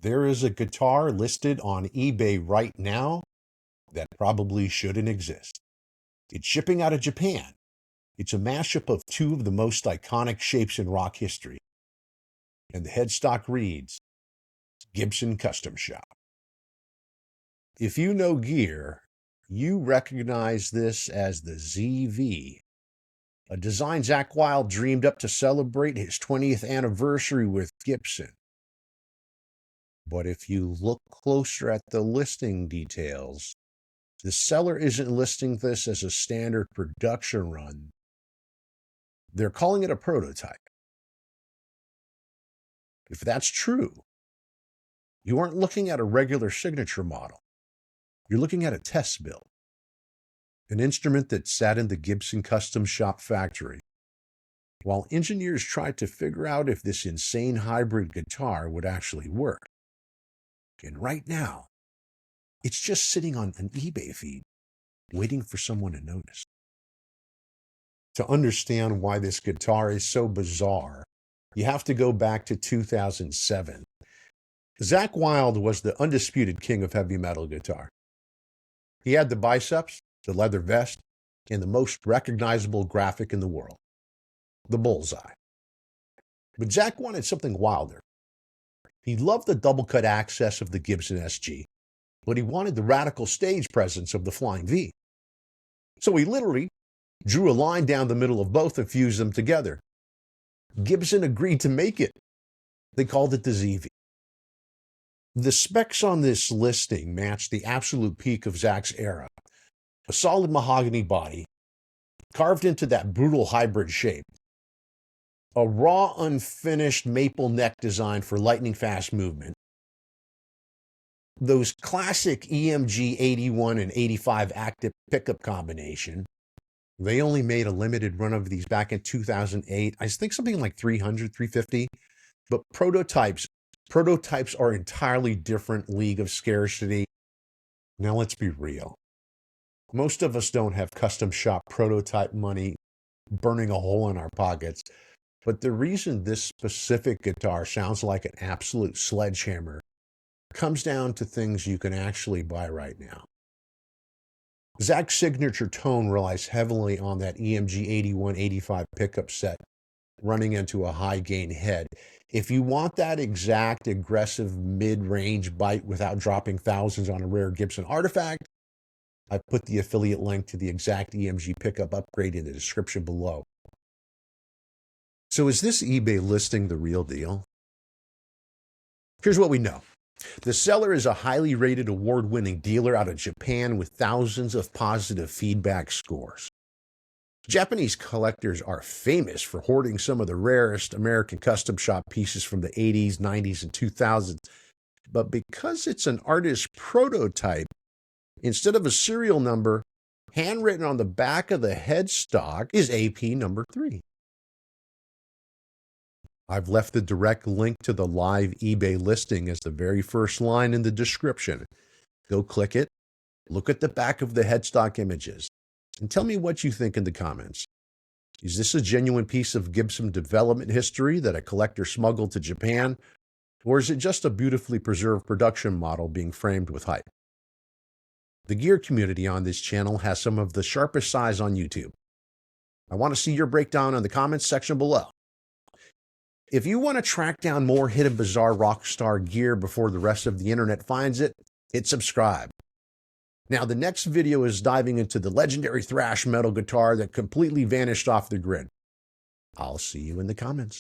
There is a guitar listed on eBay right now that probably shouldn't exist. It's shipping out of Japan. It's a mashup of two of the most iconic shapes in rock history. And the headstock reads, Gibson Custom Shop. If you know gear, you recognize this as the ZV, a design Zakk Wylde dreamed up to celebrate his 20th anniversary with Gibson. But if you look closer at the listing details, the seller isn't listing this as a standard production run. They're calling it a prototype. If that's true, you aren't looking at a regular signature model. You're looking at a test build, an instrument that sat in the Gibson Custom Shop factory while engineers tried to figure out if this insane hybrid guitar would actually work. And right now, it's just sitting on an eBay feed, waiting for someone to notice. To understand why this guitar is so bizarre, you have to go back to 2007. Zakk Wylde was the undisputed king of heavy metal guitar. He had the biceps, the leather vest, and the most recognizable graphic in the world, the Bullseye. But Zakk wanted something wilder. He loved the double-cut access of the Gibson SG, but he wanted the radical stage presence of the Flying V. So he literally drew a line down the middle of both and fused them together. Gibson agreed to make it. They called it the ZV. The specs on this listing match the absolute peak of Zakk's era. A solid mahogany body, carved into that brutal hybrid shape. A raw, unfinished maple neck design for lightning-fast movement. Those classic EMG 81 and 85 active pickup combination. They only made a limited run of these back in 2008. I think something like 300, 350. But prototypes are entirely different league of scarcity. Now let's be real. Most of us don't have custom shop prototype money burning a hole in our pockets. But the reason this specific guitar sounds like an absolute sledgehammer comes down to things you can actually buy right now. Zakk's signature tone relies heavily on that EMG 81-85 pickup set running into a high-gain head. If you want that exact aggressive mid-range bite without dropping thousands on a rare Gibson artifact, I've put the affiliate link to the exact EMG pickup upgrade in the description below. So is this eBay listing the real deal? Here's what we know. The seller is a highly rated award-winning dealer out of Japan with thousands of positive feedback scores. Japanese collectors are famous for hoarding some of the rarest American custom shop pieces from the 80s, 90s, and 2000s. But because it's an artist's prototype, instead of a serial number, handwritten on the back of the headstock is AP number 3. I've left the direct link to the live eBay listing as the very first line in the description. Go click it, look at the back of the headstock images, and tell me what you think in the comments. Is this a genuine piece of Gibson development history that a collector smuggled to Japan, or is it just a beautifully preserved production model being framed with hype? The gear community on this channel has some of the sharpest eyes on YouTube. I want to see your breakdown in the comments section below. If you want to track down more hidden bizarre rock star gear before the rest of the internet finds it, hit subscribe. Now, the next video is diving into the legendary thrash metal guitar that completely vanished off the grid. I'll see you in the comments.